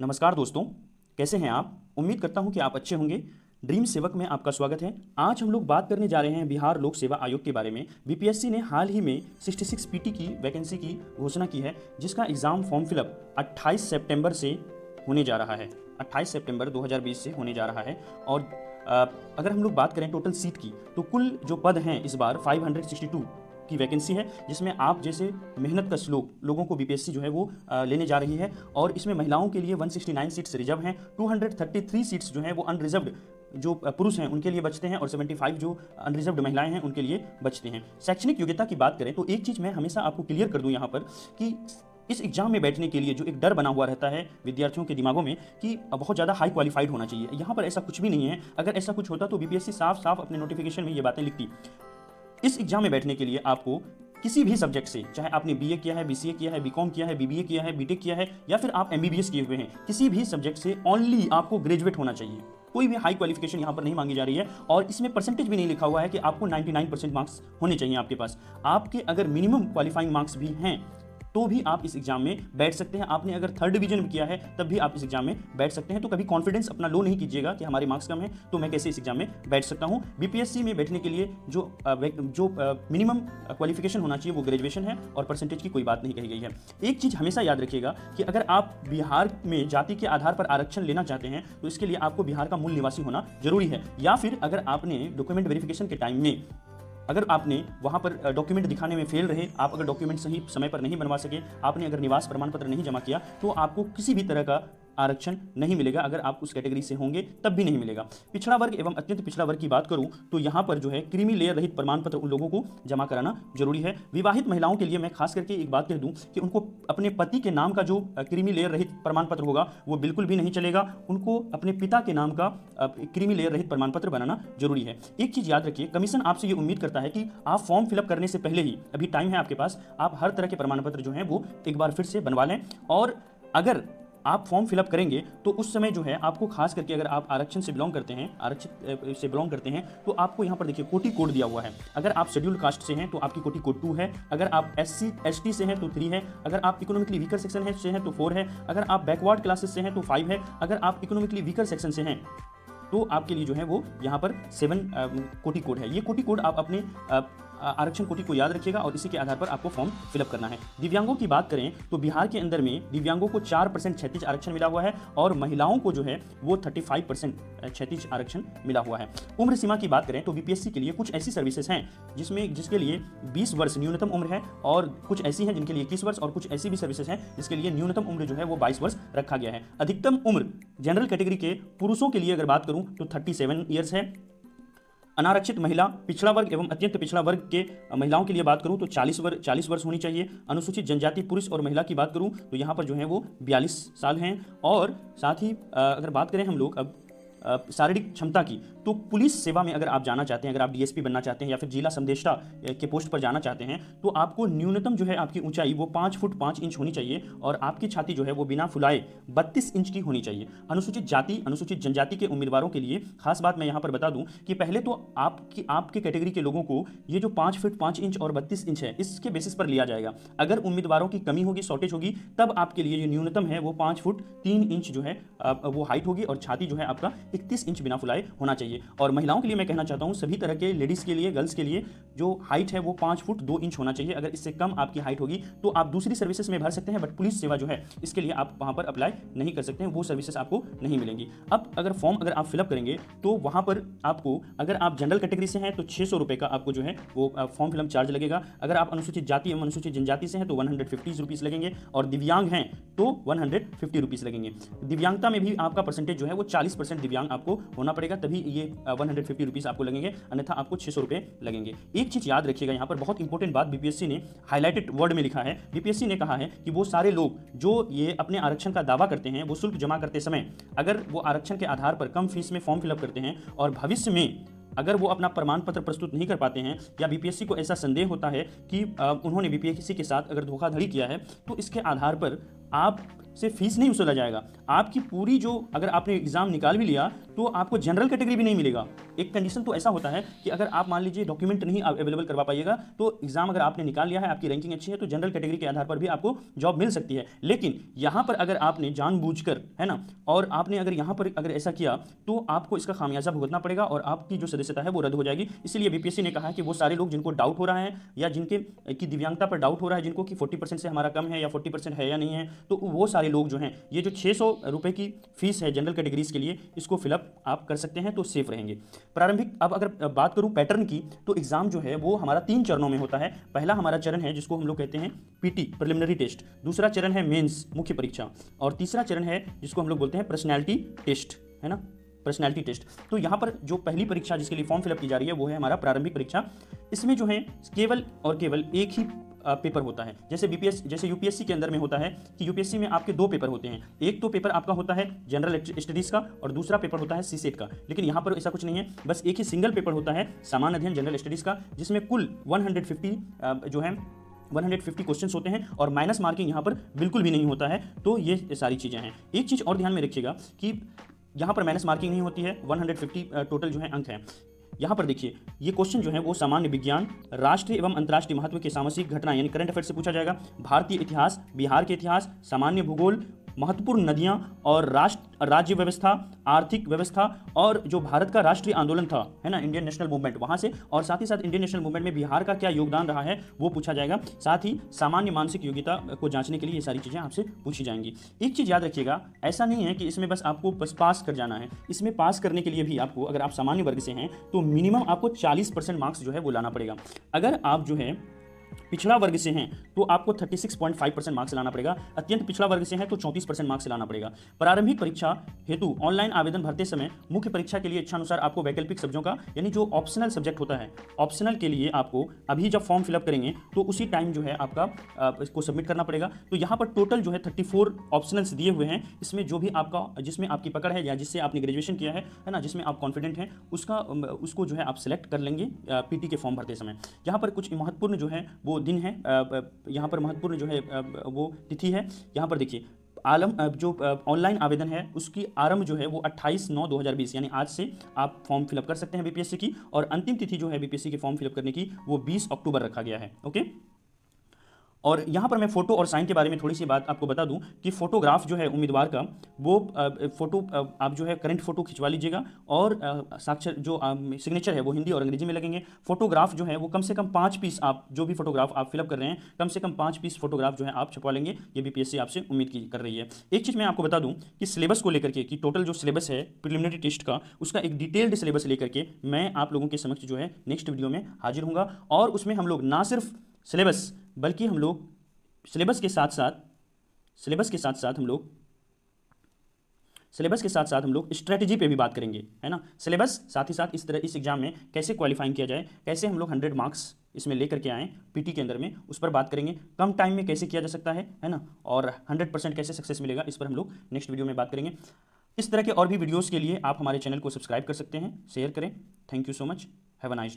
नमस्कार दोस्तों, कैसे हैं आप? उम्मीद करता हूं कि आप अच्छे होंगे। ड्रीम सेवक में आपका स्वागत है। आज हम लोग बात करने जा रहे हैं बिहार लोक सेवा आयोग के बारे में। बीपीएससी ने हाल ही में 66 पीटी की वैकेंसी की घोषणा की है, जिसका एग्ज़ाम फॉर्म फिलअप 28 सितंबर से होने जा रहा है। 28 सितंबर 2020 से होने जा रहा है। और अगर हम लोग बात करें टोटल सीट की, तो कुल जो पद हैं इस बार 562 की वैकेंसी है, जिसमें आप जैसे मेहनत कश लोगों को बीपीएससी जो है वो लेने जा रही है। और इसमें महिलाओं के लिए 169 सीट्स रिजर्व हैं, 233 सीट्स जो हैं वो अनरिजर्व्ड जो पुरुष हैं उनके लिए बचते हैं, और 75 जो अनरिजर्व्ड महिलाएं हैं उनके लिए बचते हैं। शैक्षणिक योग्यता की बात करें तो एक चीज़ मैं हमेशा आपको क्लियर कर दूं यहाँ पर कि इस एग्जाम में बैठने के लिए जो एक डर बना हुआ रहता है विद्यार्थियों के दिमागों में कि बहुत ज़्यादा हाई क्वालिफाइड होना चाहिए, यहाँ पर ऐसा कुछ भी नहीं है। अगर ऐसा कुछ होता तो बीपीएससी साफ साफ अपने नोटिफिकेशन में ये बातें लिखती। इस एग्जाम में बैठने के लिए आपको किसी भी सब्जेक्ट से, चाहे आपने बीए किया है, बीसीए किया है, बीकॉम किया है, बीबीए किया है, बीटेक किया है, या फिर आप एमबीबीएस किए हुए हैं, किसी भी सब्जेक्ट से ओनली आपको ग्रेजुएट होना चाहिए। कोई भी हाई क्वालिफिकेशन यहाँ पर नहीं मांगी जा रही है। और इसमें परसेंटेज भी नहीं लिखा हुआ है कि आपको 99% मार्क्स होने चाहिए आपके पास। आपके अगर मिनिमम क्वालिफाइंग मार्क्स भी हैं तो भी आप इस एग्जाम में बैठ सकते हैं। आपने अगर 3rd डिवीजन किया है तब भी आप इस एग्जाम में बैठ सकते हैं। तो कभी कॉन्फिडेंस अपना लो नहीं कीजिएगा कि हमारे मार्क्स कम है तो मैं कैसे इस एग्जाम में बैठ सकता हूं। बीपीएससी में बैठने के लिए जो मिनिमम क्वालिफिकेशन होना चाहिए वो ग्रेजुएशन है, और परसेंटेज की कोई बात नहीं कही गई है। एक चीज़ हमेशा याद रखिएगा कि अगर आप बिहार में जाति के आधार पर आरक्षण लेना चाहते हैं तो इसके लिए आपको बिहार का मूल निवासी होना जरूरी है, या फिर अगर आपने डॉक्यूमेंट वेरिफिकेशन के टाइम में अगर आपने वहाँ पर डॉक्यूमेंट दिखाने में फेल रहे, आप अगर डॉक्यूमेंट सही समय पर नहीं बनवा सके, आपने अगर निवास प्रमाण पत्र नहीं जमा किया, तो आपको किसी भी तरह का आरक्षण नहीं मिलेगा। अगर आप उस कैटेगरी से होंगे तब भी नहीं मिलेगा। पिछड़ा वर्ग एवं अत्यंत पिछड़ा वर्ग की बात करूं तो यहाँ पर जो है क्रीमी लेयर रहित प्रमाण पत्र उन लोगों को जमा कराना जरूरी है। विवाहित महिलाओं के लिए मैं खास करके एक बात कह दूं कि उनको अपने पति के नाम का जो क्रीमी लेयर रहित प्रमाण पत्र होगा वो बिल्कुल भी नहीं चलेगा। उनको अपने पिता के नाम का क्रीमी लेयर रहित प्रमाण पत्र बनाना जरूरी है। एक चीज याद रखिए, कमीशन आपसे ये उम्मीद करता है कि आप फॉर्म फिलअप करने से पहले ही, अभी टाइम है आपके पास, आप हर तरह के प्रमाण पत्र जो है वो एक बार फिर से बनवा लें। और अगर आप फॉर्म फिलअप करेंगे तो उस समय जो है आपको खास करके, अगर आप आरक्षण से बिलोंग करते हैं, आरक्षित से बिलोंग करते हैं, तो आपको यहाँ पर देखिए कोटि कोड दिया हुआ है। अगर आप शेड्यूल कास्ट से हैं तो आपकी कोटि कोड 2 है, अगर आप एससी एसटी से हैं तो 3 है, अगर आप इकोनॉमिकली वीकर सेक्शन से हैं तो 4 है, अगर आप बैकवर्ड क्लासेस से हैं तो 5 है, अगर आप इकोनॉमिकली वीकर सेक्शन से हैं तो आपके लिए जो है वो यहाँ पर 7 कोटि कोड है। ये कोटि कोड आप अपने आरक्षण कोटि को याद रखिएगा और इसी के आधार पर आपको फॉर्म फिलअप करना है। दिव्यांगों की बात करें तो बिहार के अंदर में दिव्यांगों को 4% क्षैतिज आरक्षण मिला हुआ है, और महिलाओं को जो है वो 35% क्षैतिज आरक्षण मिला हुआ है। उम्र सीमा की बात करें तो बीपीएससी के लिए कुछ ऐसी सर्विसेज हैं जिसके लिए 20 वर्ष न्यूनतम उम्र है, और कुछ ऐसी हैं जिनके लिए 21 वर्ष, और कुछ ऐसी भी सर्विसेज हैं जिसके लिए न्यूनतम उम्र जो है वो 22 वर्ष रखा गया है। अधिकतम उम्र जनरल कैटेगरी के पुरुषों के लिए अगर बात करूं तो 37 ईयर्स है। अनारक्षित महिला, पिछड़ा वर्ग एवं अत्यंत पिछड़ा वर्ग के महिलाओं के लिए बात करूं तो 40 वर्ष होनी चाहिए। अनुसूचित जनजाति पुरुष और महिला की बात करूं तो यहाँ पर जो है वो 42 साल हैं। और साथ ही अगर बात करें हम लोग अब शारीरिक क्षमता की, तो पुलिस सेवा में अगर आप जाना चाहते हैं, अगर आप डीएसपी बनना चाहते हैं या फिर जिला संदेष्टा के पोस्ट पर जाना चाहते हैं, तो आपको न्यूनतम जो है आपकी ऊंचाई वो 5 फुट 5 इंच होनी चाहिए, और आपकी छाती जो है वो बिना फुलाए 32 इंच की होनी चाहिए। अनुसूचित जाति, अनुसूचित जनजाति के उम्मीदवारों के लिए खास बात मैं यहाँ पर बता दूं कि पहले तो आपके कैटेगरी के लोगों को ये जो 5 फुट 5 इंच और 32 इंच है इसके बेसिस पर लिया जाएगा। अगर उम्मीदवारों की कमी होगी, शॉर्टेज होगी, तब आपके लिए जो न्यूनतम है वो 5 फुट 3 इंच जो है वो हाइट होगी, और छाती जो है आपका 31 इंच बिना फुलाए होना चाहिए। और महिलाओं के लिए मैं कहना चाहता हूं, सभी तरह के लेडीज के लिए, गर्ल्स के लिए जो हाइट है वो 5 फुट 2 इंच होना चाहिए। अगर इससे कम आपकी हाइट होगी तो आप दूसरी सर्विसेज में भर सकते हैं, बट पुलिस सेवा जो है इसके लिए आप वहां पर अप्लाई नहीं कर सकते हैं, वो सर्विसेज आपको नहीं मिलेंगी। अब अगर फॉर्म अगर आप फिलअप करेंगे तो वहां पर आपको, अगर आप जनरल कैटेगरी से हैं तो 600 रुपये का आपको जो है वो फॉर्म फिलअप चार्ज लगेगा। अगर आप अनुसूचित जाति एवं अनुसूचित जनजाति से हैं तो 150 रुपीज़ लगेंगे, और दिव्यांग हैं तो 150 रुपीज़ लगेंगे। दिव्यांगता में भी आपका परसेंटेज जो है वो 40% दिव्यांग आपको होना पड़ेगा, तभी ये 150 रुपीज़ आपको लगेंगे, अन्यथा आपको 600 रुपये लगेंगे। एक चीज़ याद रखिएगा, यहाँ पर बहुत इंपॉर्टेंट बात बीपीएससी ने हाईलाइटेड वर्ड में लिखा है। बीपीएससी ने कहा है कि वो सारे लोग जो ये अपने आरक्षण का दावा करते हैं, वो शुल्क जमा करते समय अगर वो आरक्षण के आधार पर कम फीस में फॉर्म फिलअप करते हैं, और भविष्य में अगर वो अपना प्रमाण पत्र प्रस्तुत नहीं कर पाते हैं, या बीपीएससी को ऐसा संदेह होता है कि उन्होंने बीपीएससी के साथ अगर धोखाधड़ी किया है, तो इसके आधार पर आप से फीस नहीं वसूला जाएगा। आपकी पूरी जो, अगर आपने एग्जाम निकाल भी लिया तो आपको जनरल कैटेगरी भी नहीं मिलेगा। एक कंडीशन तो ऐसा होता है कि अगर आप मान लीजिए डॉक्यूमेंट नहीं अवेलेबल करवा पाइएगा तो एग्जाम अगर आपने निकाल लिया है, आपकी रैंकिंग अच्छी है, तो जनरल कैटेगरी के आधार पर भी आपको जॉब मिल सकती है। लेकिन यहां पर अगर आपने जानबूझकर, है ना, और आपने अगर यहां पर अगर ऐसा किया तो आपको इसका खामियाजा भुगतना पड़ेगा और आपकी जो सदस्यता है वो रद्द हो जाएगी। इसलिए बीपीएससी ने कहा है कि वो सारे लोग जिनको डाउट हो रहा है या जिनके की दिव्यांगता पर डाउट हो रहा है, जिनको कि 40% से हमारा कम है या 40% है या नहीं है, तो वो सारे लोग जो हैं, ये जो 600 रुपए की फीस है जनरल कैटेगरीज के लिए, इसको फिलअप आप कर सकते हैं तो सेफ रहेंगे। प्रारंभिक, अब अगर बात करूं पैटर्न की, तो एग्जाम जो है वो हमारा 3 चरणों में होता है। पहला हमारा चरण है जिसको हम लोग कहते हैं पीटी, प्रिलिमिनरी टेस्ट। दूसरा चरण है मेंस, मुख्य परीक्षा। और तीसरा चरण है जिसको हम लोग बोलते हैं पर्सनैलिटी टेस्ट, है ना, पर्सनैलिटी टेस्ट। तो यहाँ पर जो पहली परीक्षा जिसके लिए फॉर्म फिलअप की जा रही है वो है हमारा प्रारंभिक परीक्षा। इसमें जो है केवल और केवल एक ही पेपर होता है। जैसे यूपीएससी के अंदर में होता है कि यूपीएससी में आपके 2 पेपर होते हैं। एक तो पेपर आपका होता है जनरल स्टडीज़ का और दूसरा पेपर होता है सीसेट का। लेकिन यहाँ पर ऐसा कुछ नहीं है, बस एक ही सिंगल पेपर होता है सामान्य अध्ययन जनरल स्टडीज़ का, जिसमें कुल 150 जो है 150 क्वेश्चंस होते हैं और माइनस मार्किंग यहाँ पर बिल्कुल भी नहीं होता है। तो ये सारी चीज़ें हैं। एक चीज़ और ध्यान में रखिएगा कि यहाँ पर माइनस मार्किंग नहीं होती है, 150 टोटल जो है अंक हैं। यहाँ पर देखिए, ये क्वेश्चन जो है वो सामान्य विज्ञान, राष्ट्रीय एवं अंतर्राष्ट्रीय महत्व के सामाजिक घटना यानी करंट अफेयर से पूछा जाएगा, भारतीय इतिहास, बिहार के इतिहास, सामान्य भूगोल, महत्वपूर्ण नदियां और राज्य व्यवस्था, आर्थिक व्यवस्था और जो भारत का राष्ट्रीय आंदोलन था, है ना, इंडियन नेशनल मूवमेंट, वहां से, और साथ ही साथ इंडियन नेशनल मूवमेंट में बिहार का क्या योगदान रहा है वो पूछा जाएगा। साथ ही सामान्य मानसिक योग्यता को जांचने के लिए ये सारी चीज़ें आपसे पूछी जाएंगी। एक चीज़ याद रखिएगा, ऐसा नहीं है कि इसमें बस आपको बस पास कर जाना है। इसमें पास करने के लिए भी आपको, अगर आप सामान्य वर्ग से हैं तो मिनिमम आपको 40% मार्क्स जो है वो लाना पड़ेगा। अगर आप जो है पिछड़ा वर्ग से हैं तो आपको 36.5% मार्क्स लाना पड़ेगा। अत्यंत पिछड़ा वर्ग से हैं तो 34% मार्क्स लाना पड़ेगा। प्रारंभिक परीक्षा हेतु ऑनलाइन आवेदन भरते समय मुख्य परीक्षा के लिए इच्छानुसार आपको वैकल्पिक सब्जेक्टों का, यानी जो ऑप्शनल सब्जेक्ट होता है, ऑप्शनल के लिए आपको अभी जब फॉर्म फिलअप करेंगे तो उसी टाइम जो है आपका इसको सबमिट करना पड़ेगा। तो यहाँ पर टोटल जो है 34 ऑप्शनल्स दिए हुए हैं। इसमें जो भी आपका, जिसमें आपकी पकड़ है या जिससे आपने ग्रेजुएशन किया है ना, जिसमें आप कॉन्फिडेंट हैं, उसको जो है आप सिलेक्ट कर लेंगे पीटी के फॉर्म भरते समय। यहाँ पर कुछ महत्वपूर्ण जो है वो दिन है, यहाँ पर महत्वपूर्ण जो है वो तिथि है। यहाँ पर देखिए, जो ऑनलाइन आवेदन है उसकी आरंभ जो है वो 28/9/2020 यानी आज से आप फॉर्म फिलअप कर सकते हैं बीपीएससी की, और अंतिम तिथि जो है बीपीएससी के फॉर्म फिलअप करने की वो 20 अक्टूबर रखा गया है। ओके। और यहाँ पर मैं फ़ोटो और साइन के बारे में थोड़ी सी बात आपको बता दूं कि फ़ोटोग्राफ जो है उम्मीदवार का, वो फ़ोटो आप जो है करंट फ़ोटो खिंचवा लीजिएगा, और साक्षर जो सिग्नेचर है वो हिंदी और अंग्रेजी में लगेंगे। फ़ोटोग्राफ जो है वो कम से कम 5 पीस, आप जो भी फ़ोटोग्राफ आप फिलअप कर रहे हैं, कम से कम 5 पीस फ़ोटोग्राफ जो है आप छपवा लेंगे। ये बीपीएससी आपसे उम्मीद कर रही है। एक चीज़ मैं आपको बता दूँ कि सिलेबस को लेकर के, कि टोटल जो सिलेबस है प्रिलिमिनरी टेस्ट का, उसका एक डिटेल्ड सिलेबस लेकर के मैं आप लोगों के समक्ष जो है नेक्स्ट वीडियो में हाजिर हूँगा। और उसमें हम लोग ना सिर्फ सिलेबस, बल्कि हम लोग सिलेबस के साथ साथ हम लोग स्ट्रेटजी पे भी बात करेंगे, है ना। सिलेबस साथ ही साथ इस एग्जाम में कैसे क्वालिफाइंग किया जाए, कैसे हम लोग 100 मार्क्स इसमें लेकर के आएँ पीटी के अंदर में, उस पर बात करेंगे। कम टाइम में कैसे किया जा सकता है ना, और 100% कैसे सक्सेस मिलेगा, इस पर हम लोग नेक्स्ट वीडियो में बात करेंगे। इस तरह के और भी वीडियोज़ के लिए आप हमारे चैनल को सब्सक्राइब कर सकते हैं, शेयर करें। Thank you so much, have a nice day.